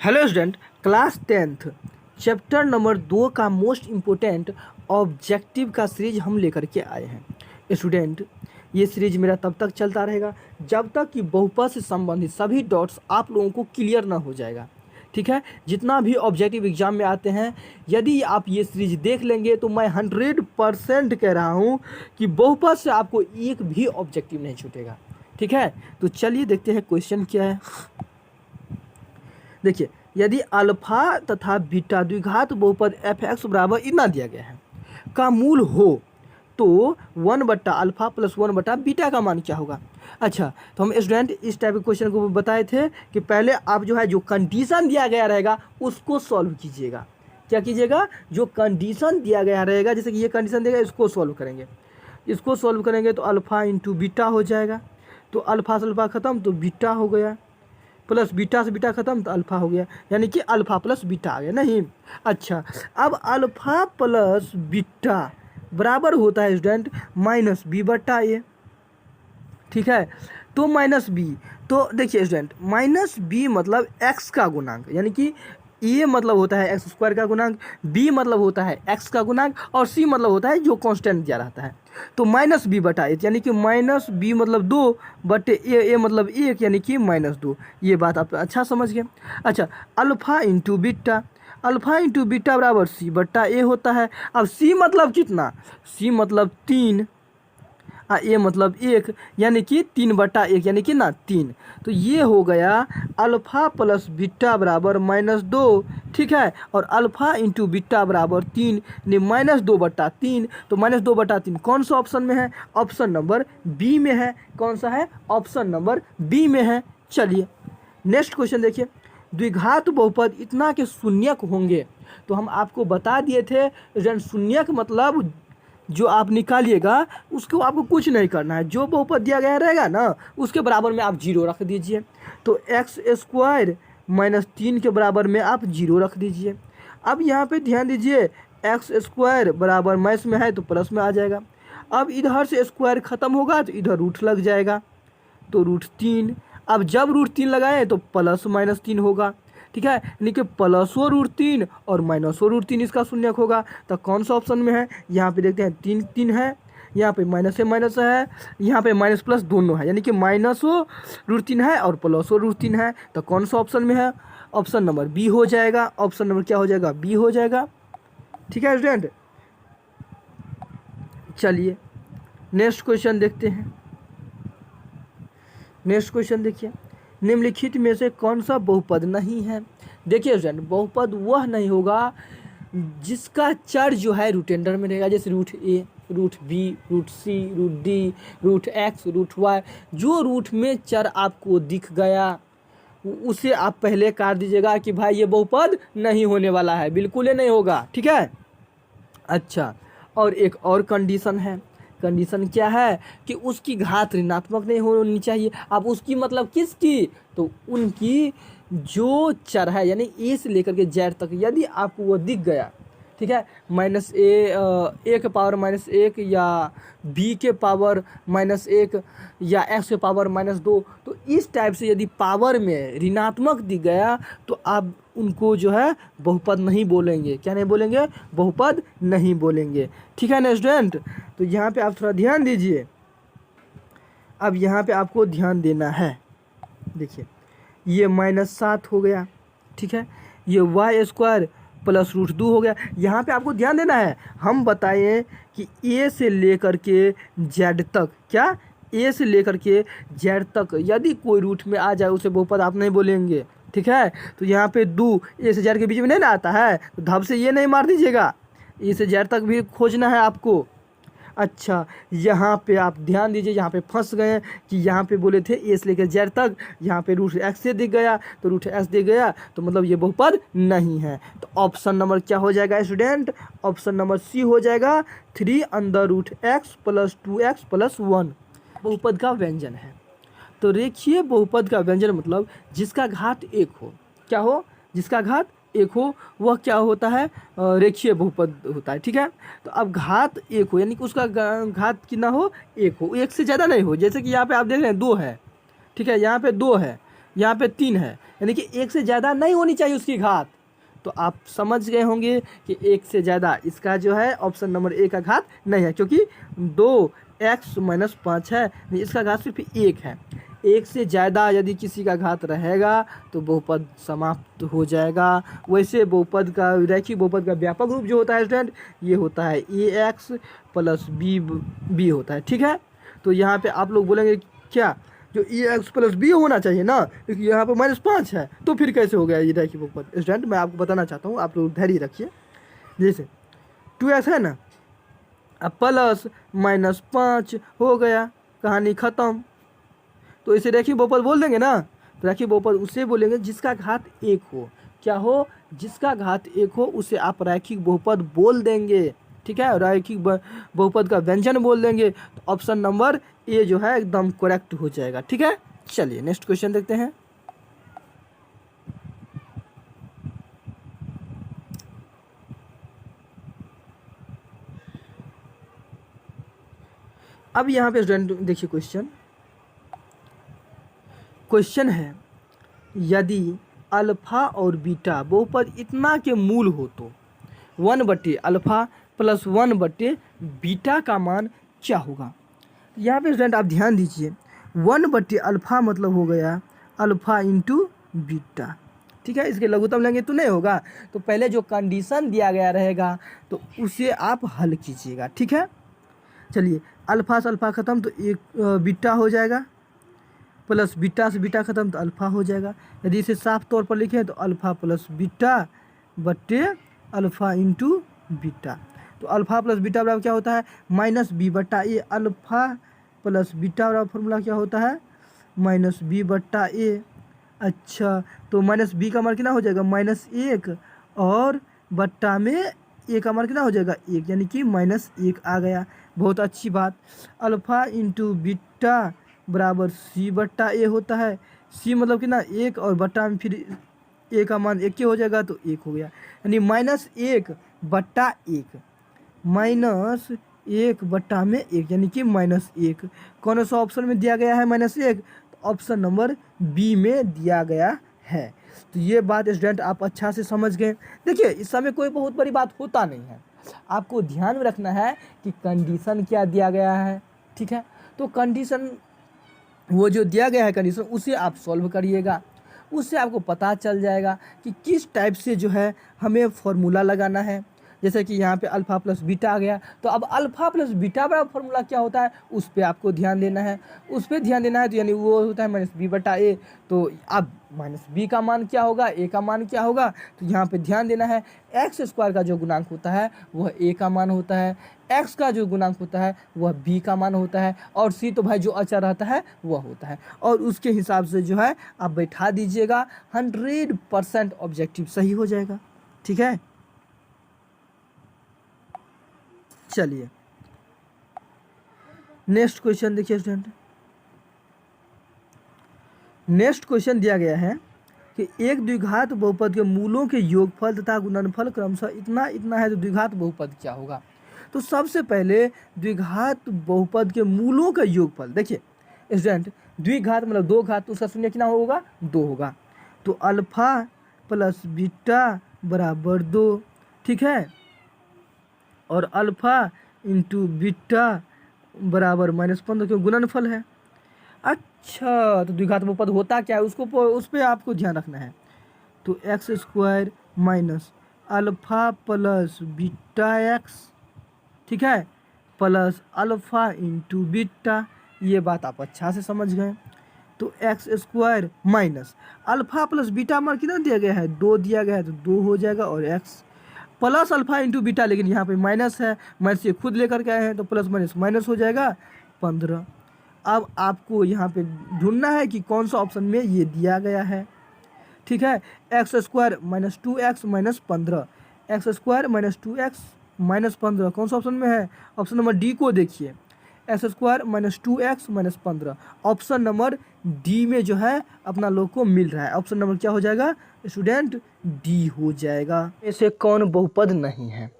Hello student, class 10th chapter number 2 का most important objective का series हम लेकर के आए हैं। स्टूडेंट, ये सीरीज मेरा तब तक चलता रहेगा जब तक कि बहुपद से संबंधित सभी डॉट्स आप लोगों को क्लियर ना हो जाएगा। ठीक है, जितना भी ऑब्जेक्टिव एग्जाम में आते हैं, यदि आप ये सीरीज देख लेंगे तो मैं 100% कह रहा हूँ कि बहुपद से आपको एक भी ऑब्जेक्टिव नहीं छूटेगा। ठीक है, तो चलिए देखते हैं क्वेश्चन क्या है। देखिए, यदि अल्फा तथा बीटा द्विघात बहुपद एफ एक्स बराबर इतना दिया गया है का मूल हो तो 1/अल्फा प्लस 1/बीटा का मान क्या होगा। अच्छा, तो हम स्टूडेंट इस टाइप के क्वेश्चन को बताए थे कि पहले आप जो है जो कंडीशन दिया गया रहेगा उसको सॉल्व कीजिएगा। क्या कीजिएगा? जो कंडीशन दिया गया रहेगा, जैसे कि ये कंडीशन देगा, इसको सॉल्व करेंगे। इसको सॉल्व करेंगे तो अल्फा इंटू बीटा हो जाएगा, तो अल्फा से अल्फा ख़त्म तो बीटा हो गया, प्लस बीटा से बीटा खत्म तो अल्फा हो गया, यानी कि अल्फा प्लस बीटा आ गया। नहीं, अच्छा, अब अल्फा प्लस बीटा बराबर होता है स्टूडेंट माइनस बी बट्टा ए। ठीक है, तो माइनस बी, तो देखिए स्टूडेंट, माइनस बी मतलब एक्स का गुणांक, यानी कि ए मतलब होता है एक्स स्क्वायर का गुणांक, बी मतलब होता है एक्स का गुणांक, और सी मतलब होता है जो कांस्टेंट दिया रहता है। तो माइनस बी बटा ए, यानी कि माइनस बी मतलब 2 बटे ए मतलब 1, यानी कि -2। ये बात आप अच्छा समझ गए। अच्छा, alpha into beta, alpha into beta बराबर सी बट्टा ए होता है। अब सी मतलब कितना? सी मतलब 3, ए मतलब 1, यानी कि 3/1, यानी कि 3। तो ये हो गया अल्फ़ा प्लस बीटा बराबर -2। ठीक है, और अल्फ़ा इंटू बीटा बराबर 3, यानी -2/3। तो -2/3 कौन सा ऑप्शन में है? ऑप्शन नंबर बी में है। कौन सा है? ऑप्शन नंबर बी में है। चलिए नेक्स्ट क्वेश्चन देखिए। द्विघात बहुपद इतना के शून्यक होंगे, तो हम आपको बता दिए थे शून्यक मतलब जो आप निकालिएगा उसको आपको कुछ नहीं करना है, जो बहुपद दिया गया रहेगा ना उसके बराबर में आप 0 रख दीजिए। तो एक्स स्क्वायर -3 के बराबर में आप 0 रख दीजिए। अब यहाँ पे ध्यान दीजिए, एक्स स्क्वायर बराबर माइनस में है तो प्लस में आ जाएगा। अब इधर से स्क्वायर ख़त्म होगा तो इधर रूट लग जाएगा, तो √3। अब जब √3 लगाएं तो प्लस -3 होगा। ठीक है, यानी कि प्लसो √3 और माइनसो √3 इसका शून्यक होगा। तो कौन सा ऑप्शन में है? यहाँ पे देखते हैं 3 3 है, यहाँ पे माइनस से माइनस है, यहाँ पे माइनस प्लस दोनों है, यानी कि माइनसो √3 है और प्लसो √3 है। तो कौन सा ऑप्शन में है? ऑप्शन नंबर बी हो जाएगा। ऑप्शन नंबर क्या हो जाएगा? बी हो जाएगा। ठीक है स्टूडेंट, चलिए नेक्स्ट क्वेश्चन देखते हैं। नेक्स्ट क्वेश्चन देखिए, निम्नलिखित में से कौन सा बहुपद नहीं है? देखिए स्टूडेंट, बहुपद वह नहीं होगा जिसका चर जो है रूटेंडर में रहेगा, जैसे √a, √b, √c, √d, √x, √y। जो रूट में चर आपको दिख गया उसे आप पहले काट दीजिएगा कि भाई ये बहुपद नहीं होने वाला है, बिल्कुल ही नहीं होगा। ठीक है, अच्छा, और एक और कंडीशन है। कंडीशन क्या है? कि उसकी घात ऋणात्मक नहीं होनी चाहिए। अब उसकी मतलब किसकी? तो उनकी जो चर है, यानी ए से लेकर के जेड तक यदि आपको वो दिख गया, ठीक है, -a के पावर -1 या b के पावर -1 या x के पावर -2, तो इस टाइप से यदि पावर में ऋणात्मक दिख गया तो आप उनको जो है बहुपद नहीं बोलेंगे। क्या नहीं बोलेंगे? बहुपद नहीं बोलेंगे। ठीक है ना स्टूडेंट, तो यहाँ पे आप थोड़ा ध्यान दीजिए। अब यहाँ पे आपको ध्यान देना है। देखिए, ये -7 हो गया, ठीक है, ये वाई स्क्वायर प्लस √2 हो गया। यहाँ पे आपको ध्यान देना है। हम बताएं कि ए से लेकर के जेड तक, क्या ए से लेकर के जेड तक यदि कोई रूट में आ जाए उसे बहुपद आप नहीं बोलेंगे। ठीक है, तो यहाँ पे 2 ए से जेड के बीच में नहीं ना आता है, तो धब से ये नहीं मार दीजिएगा, ए से जेड तक भी खोजना है आपको। अच्छा, यहाँ पे आप ध्यान दीजिए, यहाँ पे फंस गए हैं कि यहाँ पे बोले थे ए से लेकर जेड तक, यहाँ पे √x से दिख गया तो √x दिख गया, तो मतलब ये बहुपद नहीं है। तो ऑप्शन नंबर क्या हो जाएगा स्टूडेंट? ऑप्शन नंबर सी हो जाएगा, 3√x + 2x + 1 बहुपद का व्यंजन है। तो रेखीय बहुपद का व्यंजन मतलब जिसका घात 1 हो। क्या हो? जिसका घात 1 हो वह क्या होता है? रेखीय बहुपद होता है। ठीक है, तो अब घात 1 हो, यानी कि उसका घात कितना हो? 1 हो, 1 से ज़्यादा नहीं हो। जैसे कि यहाँ पे आप देख रहे हैं 2 है, ठीक है, यहाँ पे 2 है, यहाँ पे 3 है, यानी कि एक से ज़्यादा नहीं होनी चाहिए उसकी घात। तो आप समझ गए होंगे कि एक से ज़्यादा इसका जो है ऑप्शन नंबर ए का घात नहीं है, क्योंकि 2x-5 है, इसका घात सिर्फ 1 है। एक से ज़्यादा यदि किसी का घात रहेगा तो बहुपद समाप्त हो जाएगा। वैसे बहुपद का, रैखिक बहुपद का व्यापक रूप जो होता है स्टूडेंट, ये होता है ax प्लस b होता है। ठीक है, तो यहाँ पे आप लोग बोलेंगे क्या जो ax प्लस b होना चाहिए ना, क्योंकि यहाँ पे -5 है, तो फिर कैसे हो गया ये रैखिक बहुपद। स्टूडेंट मैं आपको बताना चाहता हूँ, आप लोग धैर्य रखिए। जैसे 2x है ना, अब प्लस -5 हो गया, कहानी ख़त्म। तो इसे रैखिक बहुपद बोल देंगे ना। तो रैखिक बहुपद उसे बोलेंगे जिसका घात 1 हो। क्या हो? जिसका घात 1 हो उसे आप रैखिक बहुपद बोल देंगे। ठीक है, रैखिक बहुपद का व्यंजन बोल देंगे। तो ऑप्शन नंबर ए जो है एकदम करेक्ट हो जाएगा। ठीक है, चलिए नेक्स्ट क्वेश्चन देखते हैं। अब यहाँ पे स्टूडेंट देखिए क्वेश्चन है, यदि अल्फा और बीटा बहुपद इतना के मूल हो तो 1/अल्फा प्लस 1/बीटा का मान क्या होगा। यहाँ पे स्टूडेंट आप ध्यान दीजिए, 1/अल्फा मतलब हो गया अल्फा इंटू बीटा। ठीक है, इसके लघुत्तम लेंगे तो नहीं होगा, तो पहले जो कंडीशन दिया गया रहेगा तो उसे आप हल कीजिएगा। ठीक है, चलिए अल्फा से अल्फा ख़त्म तो एक बीटा हो जाएगा, प्लस बीटा से बीटा ख़त्म तो अल्फ़ा हो जाएगा। यदि इसे साफ तौर पर लिखें तो अल्फ़ा प्लस बीटा बट्टे अल्फ़ा इंटू बीटा। तो अल्फ़ा प्लस बीटा बराबर क्या होता है? -b/a। अल्फ़ा प्लस बीटा बराबर फॉर्मूला क्या होता है? -b/a। अच्छा, तो -b का मान कितना हो जाएगा? -1, और बट्टा में a का मान कितना हो जाएगा? 1, यानी कि -1 आ गया। बहुत अच्छी बात। अल्फ़ा इंटू बीटा बराबर c/a होता है। c मतलब कितना? 1, और बट्टा में फिर a का मान 1 हो जाएगा तो 1 हो गया, यानी -1/1 -1/1 यानी कि -1। कौन सा ऑप्शन में दिया गया है -1? तो ऑप्शन नंबर बी में दिया गया है। तो ये बात स्टूडेंट आप अच्छा से समझ गए। देखिए इस समय कोई बहुत बड़ी बात होता नहीं है, आपको ध्यान में रखना है कि कंडीशन क्या दिया गया है। ठीक है, तो कंडीशन वो जो दिया गया है कंडीशन, उसे आप सॉल्व करिएगा, उससे आपको पता चल जाएगा कि किस टाइप से जो है हमें फॉर्मूला लगाना है। जैसे कि यहाँ पे अल्फ़ा प्लस बीटा आ गया, तो अब अल्फ़ा प्लस बीटा बराबर फॉर्मूला क्या होता है उस पर आपको ध्यान देना है। उस पर ध्यान देना है तो यानी वो होता है -b/a। तो अब -b का मान क्या होगा, a का मान क्या होगा, तो यहाँ पे ध्यान देना है। x² का जो गुणांक होता है वह a का मान होता है, x का जो गुणांक होता है वह b का मान होता है, और c तो भाई जो अचर रहता है वह होता है। और उसके हिसाब से जो है आप बैठा दीजिएगा, 100% ऑब्जेक्टिव सही हो जाएगा। ठीक है, चलिए नेक्स्ट क्वेश्चन देखिए स्टूडेंट। नेक्स्ट क्वेश्चन दिया गया है कि एक द्विघात बहुपद के मूलों के योगफल तथा गुणनफल क्रमशः इतना इतना है तो द्विघात बहुपद क्या होगा। तो सबसे पहले द्विघात बहुपद के मूलों का योगफल देखिए स्टूडेंट, द्विघात मतलब 2 घात, तो उसका शून्य कितना होगा? 2 होगा। तो अल्फा प्लस बीटा बराबर 2। ठीक है, और अल्फ़ा इंटू बीटा बराबर -15, क्यों? गुणनफल है। अच्छा, तो द्विघात बहुपद होता क्या है उसको, उस पर आपको ध्यान रखना है। तो x² minus alpha plus beta x, ठीक है, प्लस अल्फ़ा इंटू बीटा। ये बात आप अच्छा से समझ गए। तो x² minus alpha plus beta मान कितना दिया गया है? 2 दिया गया है, तो 2 हो जाएगा, और x plus alpha into beta, लेकिन यहाँ पे माइनस है, माइनस ये खुद लेकर के आए हैं तो प्लस माइनस माइनस हो जाएगा 15। अब आपको यहाँ पे ढूंढना है कि कौन सा ऑप्शन में ये दिया गया है। ठीक है, x² - 2x - 15, x² - 2x - 15 कौन सा ऑप्शन में है? ऑप्शन नंबर डी को देखिए, x² - 2x - 15 option number D में जो है अपना लोग को मिल रहा है। ऑप्शन नंबर क्या हो जाएगा स्टूडेंट? डी हो जाएगा। ऐसे कौन बहुपद नहीं है?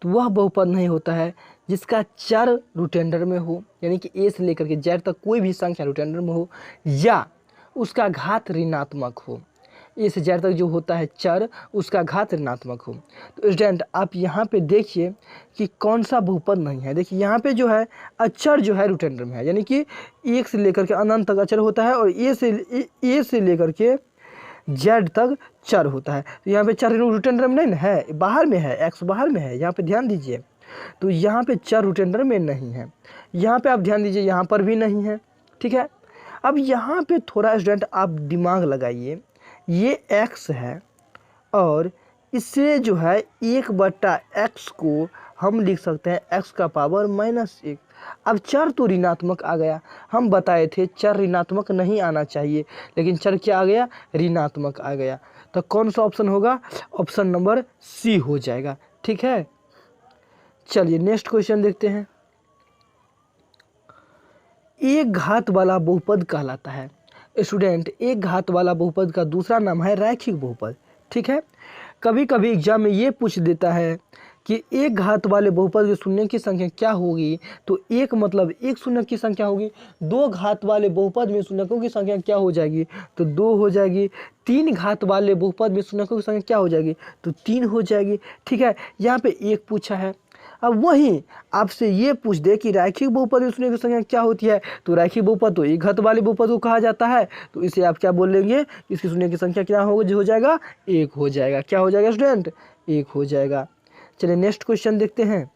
तो वह बहुपद नहीं होता है जिसका चर रूट अंडर में हो, यानी कि ए से लेकर के जेड तक कोई भी संख्या रूट अंडर में हो, या उसका घात ऋणात्मक हो। ए से जेड तक जो होता है चर, उसका घात ऋणात्मक हो। तो स्टूडेंट आप यहाँ पे देखिए कि कौन सा बहुपद नहीं है। देखिए यहाँ पे जो है अचर जो है रूट अंडर में है, यानी कि 1 से लेकर के अनंत तक अचर होता है और ए से लेकर के जेड तक चर होता है। तो यहाँ पे चर रूट अंडर में नहीं ना है, बाहर में है, एक्स बाहर में है, यहाँ पे ध्यान दीजिए। तो यहाँ पे चर रूट अंडर में नहीं है, यहाँ पे आप ध्यान दीजिए, यहाँ पर भी नहीं है, ठीक है। अब यहाँ पे थोड़ा स्टूडेंट आप दिमाग लगाइए, ये x है और इससे जो है 1/x को हम लिख सकते हैं x का पावर -1। अब चर तो ऋणात्मक आ गया, हम बताए थे चर ऋणात्मक नहीं आना चाहिए, लेकिन चर क्या आ गया, ऋणात्मक आ गया। तो कौन सा ऑप्शन होगा, ऑप्शन नंबर सी हो जाएगा, ठीक है। चलिए नेक्स्ट क्वेश्चन देखते हैं। एक घात वाला बहुपद कहलाता है। स्टूडेंट एक घात वाला बहुपद का दूसरा नाम है रैखिक बहुपद, ठीक है। कभी कभी एग्जाम में ये पूछ देता है कि एक घात वाले बहुपद के शून्य की संख्या क्या होगी, तो एक मतलब एक शून्य की संख्या होगी। दो घात वाले बहुपद में शून्यकों की संख्या क्या हो जाएगी, तो 2 हो जाएगी। 3 घात वाले बहुपद में शून्यकों की संख्या क्या हो जाएगी, तो 3 हो जाएगी, ठीक है। यहाँ पे एक पूछा है। अब वहीं आपसे ये पूछ दे कि रैखिक बहुपद में शून्य की संख्या क्या होती है, तो रैखिक बहुपद तो एक घात वाले बहुपद को कहा जाता है, तो इसे आप क्या बोलेंगे, इसकी शून्य की संख्या क्या हो जाएगा, 1 हो जाएगा। क्या हो जाएगा स्टूडेंट, 1 हो जाएगा। चलिए नेक्स्ट क्वेश्चन देखते हैं।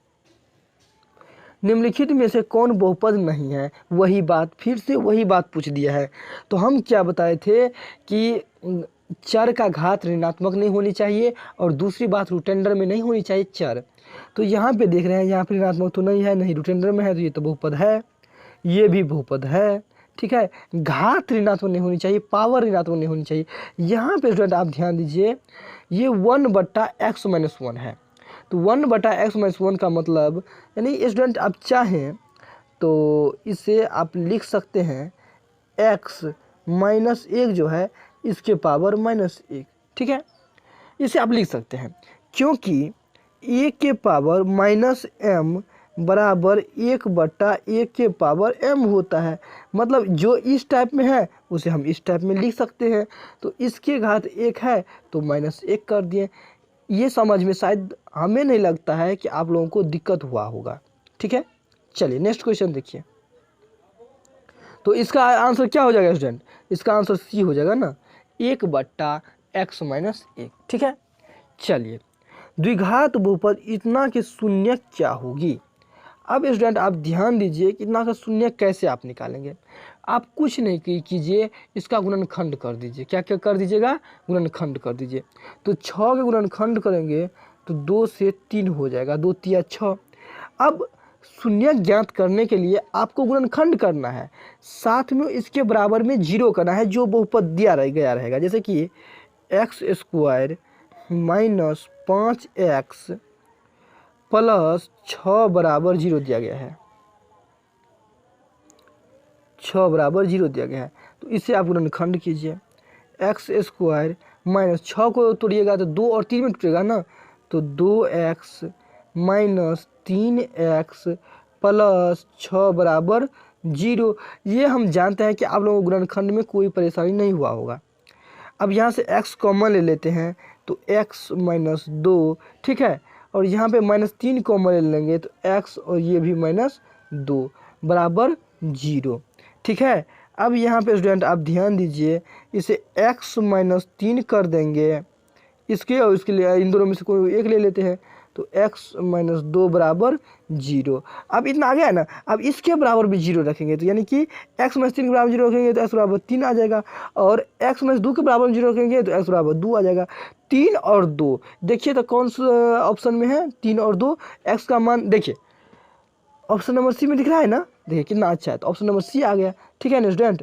निम्नलिखित में से कौन बहुपद नहीं है, वही बात, फिर से वही बात पूछ दिया है। तो हम क्या बताए थे कि चर का घात ऋणात्मक नहीं होनी चाहिए और दूसरी बात रूट अंडर में नहीं होनी चाहिए चर। तो यहाँ पे देख रहे हैं, यहाँ पे ऋणात्मक तो नहीं है, नहीं रूट अंडर में है, तो ये तो बहुपद है, ये भी बहुपद है, ठीक है। घात ऋणात्मक नहीं होनी चाहिए, पावर ऋणात्मक नहीं होनी चाहिए। यहाँ पे स्टूडेंट आप ध्यान दीजिए, ये 1/x-1 है। तो 1/x-1 का मतलब, यानी स्टूडेंट आप चाहें तो इसे आप लिख सकते हैं x-1 जो है इसके पावर -1, ठीक है। इसे आप लिख सकते हैं, क्योंकि 1 के पावर -m बराबर 1/1 के पावर m होता है। मतलब जो इस टाइप में है उसे हम इस टाइप में लिख सकते हैं। तो इसके घात 1 है तो -1 कर दिए। ये समझ में शायद हमें नहीं लगता है कि आप लोगों को दिक्कत हुआ होगा, ठीक है। चलिए नेक्स्ट क्वेश्चन देखिए। तो इसका आंसर क्या हो जाएगा स्टूडेंट, इसका आंसर सी हो जाएगा ना, 1/x-1, ठीक है। चलिए द्विघात बहुपद इतना के शून्य क्या होगी। अब स्टूडेंट आप ध्यान दीजिए कि इतना का शून्य कैसे आप निकालेंगे। आप कुछ नहीं कीजिए, इसका गुणनखंड कर दीजिए। क्या क्या कर दीजिएगा, गुणनखंड कर दीजिए। तो 6 के गुणनखंड करेंगे तो 2 से 3 हो जाएगा, 2 तिया 6। अब शून्य ज्ञात करने के लिए आपको गुणनखंड करना है, साथ में इसके बराबर में 0 करना है जो बहुपद दिया गया रहेगा। जैसे कि x² - 5x + 6 = 0 दिया गया है, 6 = 0 दिया गया है। तो इसे आप गुणनखंड कीजिए। x² - 6 को तोड़िएगा तो 2 और 3 में टूटेगा ना, तो 2x - 3x + 6 = 0। ये हम जानते हैं कि आप लोगों को गुणनखंड में कोई परेशानी नहीं हुआ होगा। अब यहाँ से x कॉमन ले लेते हैं तो x - 2, ठीक है। और यहाँ पे -3 कॉमन ले लेंगे तो x और ये भी -2 = 0, ठीक है। अब यहाँ पे स्टूडेंट आप ध्यान दीजिए, इसे x - 3 कर देंगे इसके और इसके लिए, इन दोनों में से कोई एक ले लेते हैं तो x - 2 = 0। अब इतना आ गया ना, अब इसके बराबर भी 0 रखेंगे तो यानी कि x - 3 के बराबर 0 रखेंगे तो x = 3 आ जाएगा, और x - 2 के बराबर 0 रखेंगे तो x = 2 आ जाएगा। 3 और 2 देखिए तो कौन सा ऑप्शन में है, 3 और 2, x का मान देखिए ऑप्शन नंबर सी में दिख रहा है ना, देखिए कितना अच्छा है, तो ऑप्शन नंबर सी आ गया, ठीक है ना स्टूडेंट।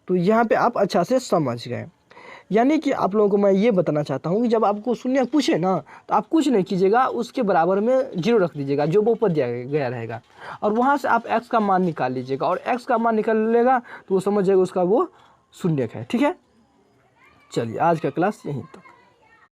तो यहाँ पे आप अच्छा से समझ गए। यानी कि आप लोगों को मैं ये बताना चाहता हूँ कि जब आपको शून्य पूछे ना तो आप कुछ नहीं कीजिएगा, उसके बराबर में 0 रख दीजिएगा जो बहुपद दिया गया रहेगा, और वहाँ से आप x का मान निकाल लीजिएगा, और x का मान निकाल लेगा तो वो समझ जाएगा उसका वो शून्य है, ठीक है। चलिए आज का क्लास यहीं तक।